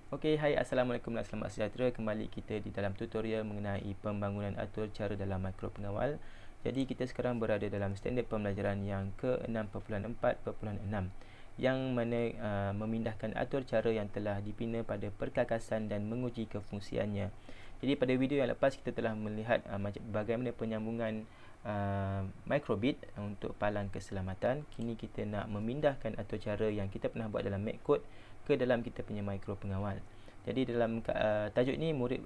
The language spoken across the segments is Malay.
Okey, hai, Assalamualaikum dan selamat sejahtera. Kembali kita di dalam tutorial mengenai pembangunan atur cara dalam mikro pengawal. Jadi kita sekarang berada dalam standard pembelajaran yang ke-6.4.6 yang mana memindahkan atur cara yang telah dibina pada perkakasan dan menguji kefungsiannya. Jadi pada video yang lepas kita telah melihat bagaimana penyambungan microbit untuk palang keselamatan. Kini kita nak memindahkan atur cara yang kita pernah buat dalam MacCode ke dalam kita punya mikro pengawal. Jadi dalam tajuk ini murid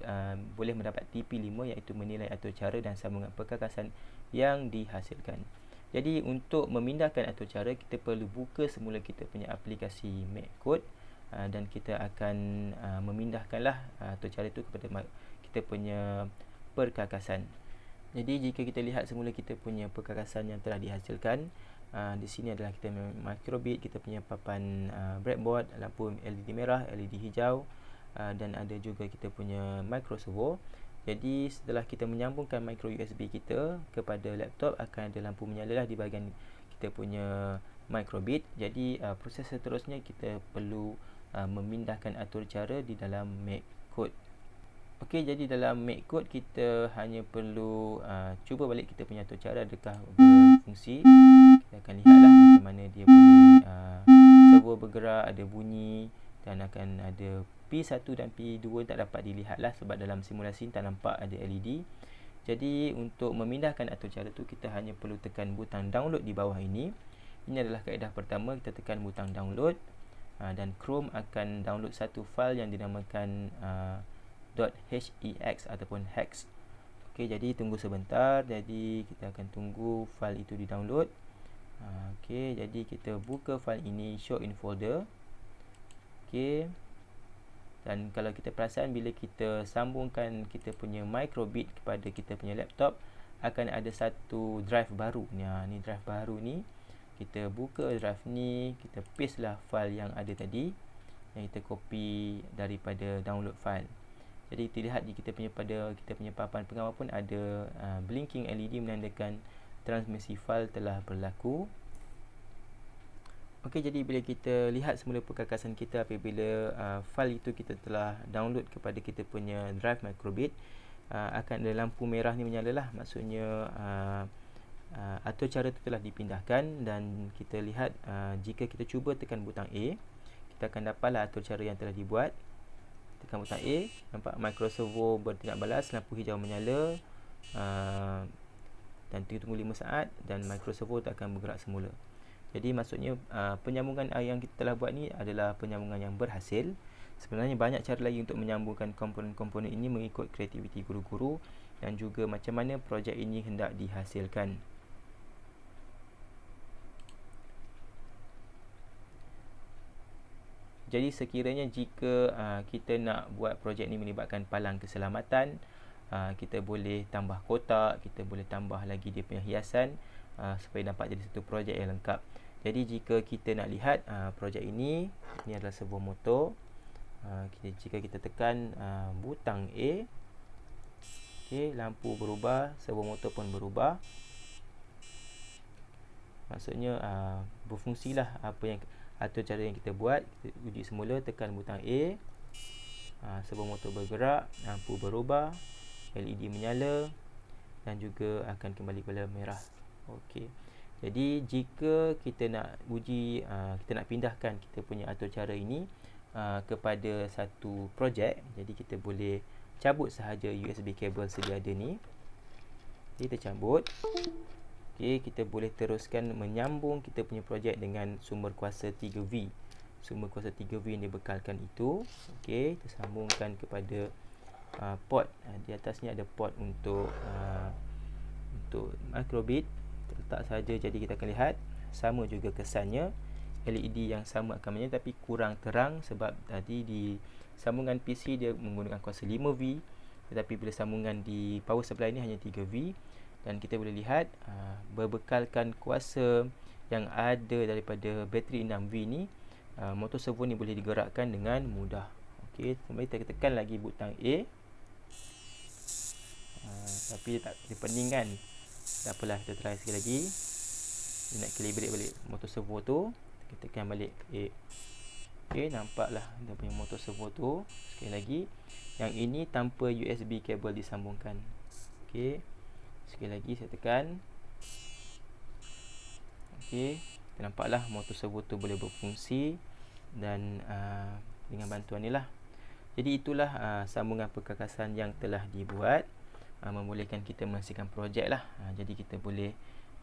boleh mendapat TP5 iaitu menilai atur cara dan sambungan perkakasan yang dihasilkan. Jadi untuk memindahkan atur cara kita perlu buka semula kita punya aplikasi MacCode dan kita akan memindahkanlah atur cara itu kepada kita punya perkakasan. Jadi jika kita lihat semula kita punya perkakasan yang telah dihasilkan, di sini adalah kita microbit, kita punya papan breadboard, lampu LED merah, LED hijau, dan ada juga kita punya micro servo. Jadi setelah kita menyambungkan micro USB kita kepada laptop, akan ada lampu menyala di bahagian kita punya microbit. Jadi proses seterusnya kita perlu memindahkan atur cara di dalam MacCode. Okey, jadi dalam MacCode kita hanya perlu cuba balik kita punya atur cara adakah berfungsi. Kita akan lihatlah macam mana dia boleh servo bergerak, ada bunyi dan akan ada P1 dan P2 tak dapat dilihatlah sebab dalam simulasi tak nampak ada LED. Jadi untuk memindahkan atur cara tu kita hanya perlu tekan butang download di bawah ini. Ini adalah kaedah pertama, kita tekan butang download dan Chrome akan download satu file yang dinamakan .hex ataupun hex. Okey, jadi tunggu sebentar. Jadi kita akan tunggu file itu di-download. Okey, jadi kita buka file ini, show in folder. Okey. Dan kalau kita perasan bila kita sambungkan kita punya microbit kepada kita punya laptop, akan ada satu drive baru. Ni drive baru ni. Kita buka drive ni, kita paste lah file yang ada tadi yang kita copy daripada download file. Jadi kita lihat di kita punya papan pengawal pun ada blinking LED menandakan transmisi file telah berlaku. Okey, jadi bila kita lihat semula perkakasan kita apabila file itu kita telah download kepada kita punya drive microbit, akan ada lampu merah ni menyala lah. Maksudnya atur cara itu telah dipindahkan. Dan kita lihat jika kita cuba tekan butang A, kita akan dapatlah atur cara yang telah dibuat. Tekan butang A, nampak micro servo bertindak balas, lampu hijau menyala, dan tunggu 5 saat dan micro servo akan bergerak semula. Jadi maksudnya penyambungan yang kita telah buat ni adalah penyambungan yang berhasil. Sebenarnya banyak cara lagi untuk menyambungkan komponen-komponen ini mengikut kreativiti guru-guru dan juga macam mana projek ini hendak dihasilkan. Jadi sekiranya jika kita nak buat projek ni melibatkan palang keselamatan, kita boleh tambah kotak, kita boleh tambah lagi dia punya hiasan supaya nampak jadi satu projek yang lengkap. Jadi jika kita nak lihat projek ini adalah servo motor. Jika kita tekan butang A, okay, lampu berubah, servo motor pun berubah. Maksudnya berfungsilah apa yang atur cara yang kita buat. Kita uji semula, tekan butang A, servo motor bergerak, lampu berubah, LED menyala dan juga akan kembali kepada merah. Okey. Jadi jika kita nak uji, kita nak pindahkan kita punya atur cara ini kepada satu projek, jadi kita boleh cabut sahaja USB kabel sedia ada ni. Kita cabut. Okey, kita boleh teruskan menyambung kita punya projek dengan sumber kuasa 3V. Sumber kuasa 3V yang dibekalkan itu. Okey, kita sambungkan kepada port. Di atas ni ada port untuk microbit. Letak saja, jadi kita akan lihat sama juga kesannya. LED yang sama akan menyala tapi kurang terang sebab tadi di sambungan PC dia menggunakan kuasa 5V, tetapi bila sambungan di power supply ni hanya 3V. Dan kita boleh lihat berbekalkan kuasa yang ada daripada bateri 6V ni, motor servo ni boleh digerakkan dengan mudah. Okey, kembali kita tekan lagi butang A, tapi tak ada pening kan. Tak apalah, kita try sekali lagi. Dia nak calibrate balik motor servo tu, kita tekan balik A. Okey, nampaklah dia punya motor servo tu. Sekali lagi, yang ini tanpa USB kabel disambungkan. Okey, sekali lagi saya tekan. Okey, nampaklah motor servo tu boleh berfungsi dan dengan bantuan ni lah. Jadi itulah sambungan perkakasan yang telah dibuat, membolehkan kita menghasilkan projek lah. Jadi kita boleh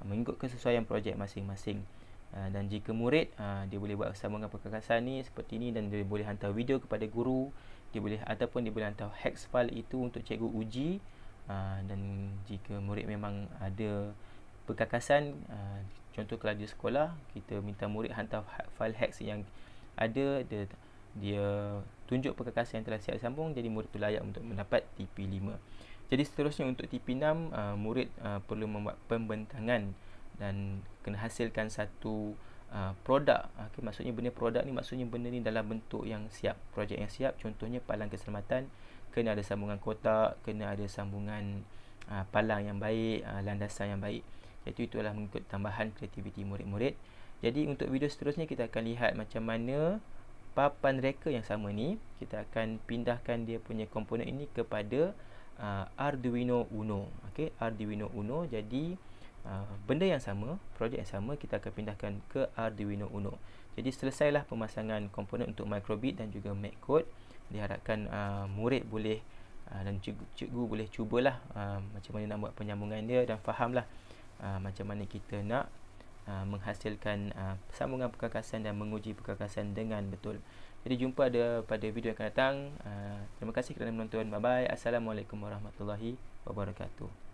mengikut kesesuaian projek masing-masing. Dan jika murid dia boleh buat sambungan perkakasan ni seperti ni, dan dia boleh hantar video kepada guru, dia boleh ataupun dia boleh hantar hex file itu untuk cikgu uji. Dan jika murid memang ada perkakasan, contoh kalau di sekolah kita minta murid hantar file hex yang ada, dia tunjuk perkakasan yang telah siap sambung, jadi murid tu layak untuk mendapat TP5. Jadi seterusnya untuk TP6, murid perlu membuat pembentangan dan kena hasilkan satu produk. Okay, maksudnya benda produk ni, maksudnya benda ni dalam bentuk yang siap, projek yang siap. Contohnya palang keselamatan, kena ada sambungan kotak, kena ada sambungan palang yang baik, landasan yang baik. Iaitu itulah mengikut tambahan kreativiti murid-murid. Jadi untuk video seterusnya kita akan lihat macam mana papan reka yang sama ni, kita akan pindahkan dia punya komponen ini kepada Arduino Uno. Okey, Arduino Uno. Jadi benda yang sama, projek yang sama, kita akan pindahkan ke Arduino Uno. Jadi selesailah pemasangan komponen untuk microbit dan juga MacCode. Diharapkan murid boleh dan cikgu boleh cubalah macam mana nak buat penyambungan dia, dan fahamlah macam mana kita nak menghasilkan sambungan perkakasan dan menguji perkakasan dengan betul. Jadi jumpa pada video yang akan datang. Terima kasih kerana menonton. Bye bye. Assalamualaikum warahmatullahi wabarakatuh.